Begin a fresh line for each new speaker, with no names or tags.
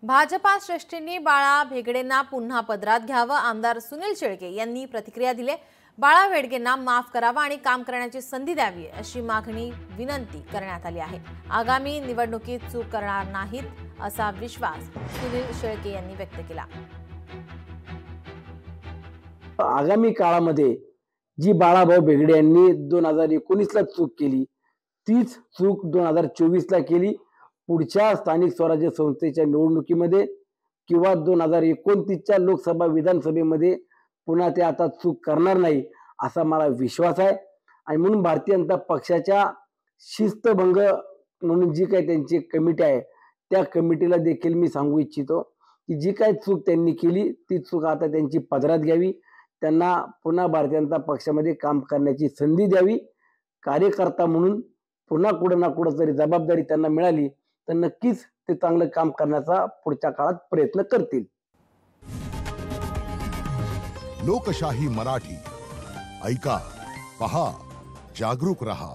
भाजपा श्रेष्ठींनी बाळा भेगडेंना पुन्हा पदरात घ्यावं, आमदार सुनील शेळके यांनी प्रतिक्रिया दिली। बाळा भेगडेंना माफ करावा आणि काम करण्याची संधी द्यावी अशी मागणी विनंती करण्यात आली आहे। आगामी निवडणुकीत चूक करणार नाहीत असा विश्वास सुनील शेळके यांनी व्यक्त केला।
आगामी काळामध्ये जी बाळाभाऊ भेगडे यांनी 2019 ला चूक केली तीच चूक 2024 ला केली। पुढच्या स्थानिक स्वराज्य संस्थेच्या निवडणुकीमध्ये किंवा 2029 च्या लोकसभा विधानसभेमध्ये पुन्हा ते आता चूक करणार नाही असा मला विश्वास आहे। आणि म्हणून भारतीय जनता पक्षाच्या शिस्तभंग म्हणून जी काही त्यांची कमिटी आहे त्या कमिटीला देखील मी सांगू इच्छितो की जी काही चूक त्यांनी केली ती चूक आता त्यांची पदरात घ्यावी, त्यांना पुन्हा भारतीय जनता पक्षामध्ये काम करण्याची संधी द्यावी। कार्यकर्ता म्हणून पुन्हा कुठं ना कुठं जरी जबाबदारी त्यांना मिळाली तर नक्कीच ते चांगलं काम करण्याचा पुढच्या काळात प्रयत्न करतील।
लोकशाही मराठी ऐका, पहा, जागरूक रहा।